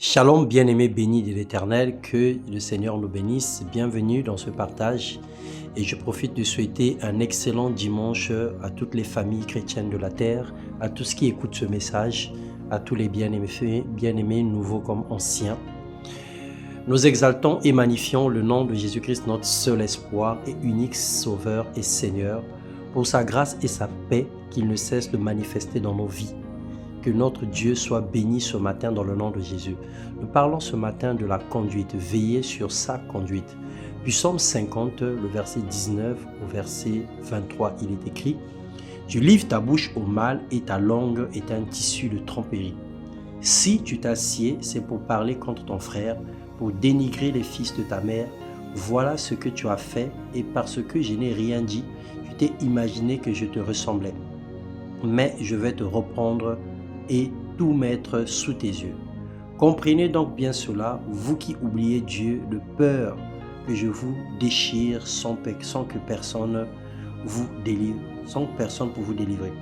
Shalom, bien-aimés bénis de l'Éternel, que le Seigneur nous bénisse. Bienvenue dans ce partage et je profite de souhaiter un excellent dimanche à toutes les familles chrétiennes de la terre, à tous qui écoutent ce message, à tous les bien-aimés nouveaux comme anciens. Nous exaltons et magnifions le nom de Jésus-Christ, notre seul espoir et unique Sauveur et Seigneur, pour sa grâce et sa paix qu'il ne cesse de manifester dans nos vies. Que notre Dieu soit béni ce matin dans le nom de Jésus. Nous parlons ce matin de la conduite. Veillez sur sa conduite. Du psaume 50, le verset 19 au verset 23, il est écrit « Tu livres ta bouche au mal et ta langue est un tissu de tromperie. Si tu t'assieds, c'est pour parler contre ton frère, pour dénigrer les fils de ta mère. Voilà ce que tu as fait et parce que je n'ai rien dit, tu t'es imaginé que je te ressemblais. Mais je vais te reprendre et tout mettre sous tes yeux. Comprenez donc bien cela, vous qui oubliez Dieu, de peur que je vous déchire sans que personne vous délivre, sans personne pour vous délivrer.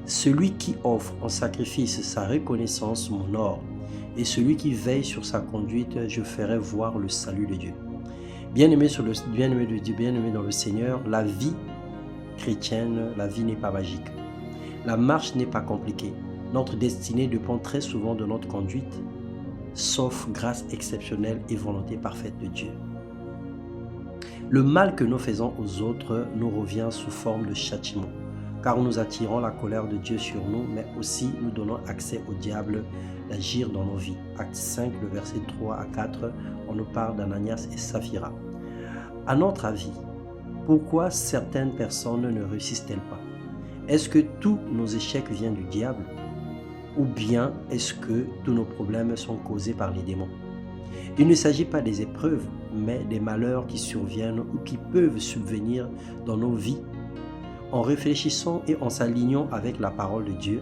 Celui qui offre en sacrifice sa reconnaissance m'honore, et celui qui veille sur sa conduite, je ferai voir le salut de Dieu. Bien-aimé de Dieu, bien-aimé dans le Seigneur, la vie chrétienne, la vie n'est pas magique. La marche n'est pas compliquée. Notre destinée dépend très souvent de notre conduite, sauf grâce exceptionnelle et volonté parfaite de Dieu. Le mal que nous faisons aux autres nous revient sous forme de châtiment, car nous attirons la colère de Dieu sur nous, mais aussi nous donnons accès au diable d'agir dans nos vies. Acte 5, le verset 3 à 4, on nous parle d'Ananias et Saphira. À notre avis, pourquoi certaines personnes ne réussissent-elles pas? Est-ce que tous nos échecs viennent du diable? Ou bien est-ce que tous nos problèmes sont causés par les démons? Il ne s'agit pas des épreuves, mais des malheurs qui surviennent ou qui peuvent subvenir dans nos vies. En réfléchissant et en s'alignant avec la parole de Dieu,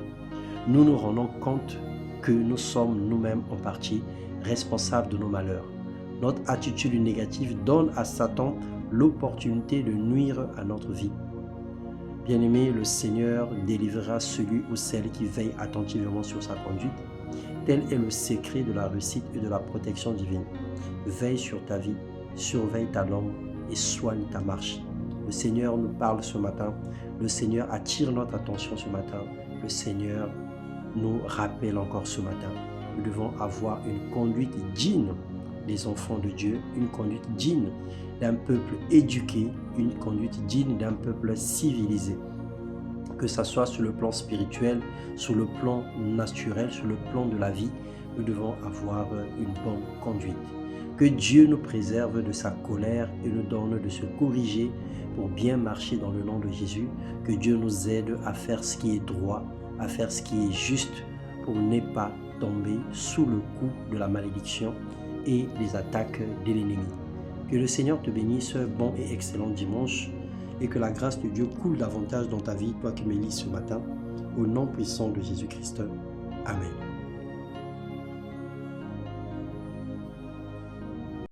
nous nous rendons compte que nous sommes nous-mêmes en partie responsables de nos malheurs. Notre attitude négative donne à Satan l'opportunité de nuire à notre vie. Bien-aimé, le Seigneur délivrera celui ou celle qui veille attentivement sur sa conduite. Tel est le secret de la réussite et de la protection divine. Veille sur ta vie, surveille ta langue et soigne ta marche. Le Seigneur nous parle ce matin. Le Seigneur attire notre attention ce matin. Le Seigneur nous rappelle encore ce matin. Nous devons avoir une conduite digne des enfants de Dieu, une conduite digne d'un peuple éduqué, une conduite digne d'un peuple civilisé. Que ce soit sur le plan spirituel, sur le plan naturel, sur le plan de la vie, nous devons avoir une bonne conduite. Que Dieu nous préserve de sa colère et nous donne de se corriger pour bien marcher dans le nom de Jésus. Que Dieu nous aide à faire ce qui est droit, à faire ce qui est juste pour ne pas tomber sous le coup de la malédiction et des attaques de l'ennemi. Que le Seigneur te bénisse, bon et excellent dimanche, et que la grâce de Dieu coule davantage dans ta vie, toi qui me lis ce matin, au nom puissant de Jésus-Christ. Amen.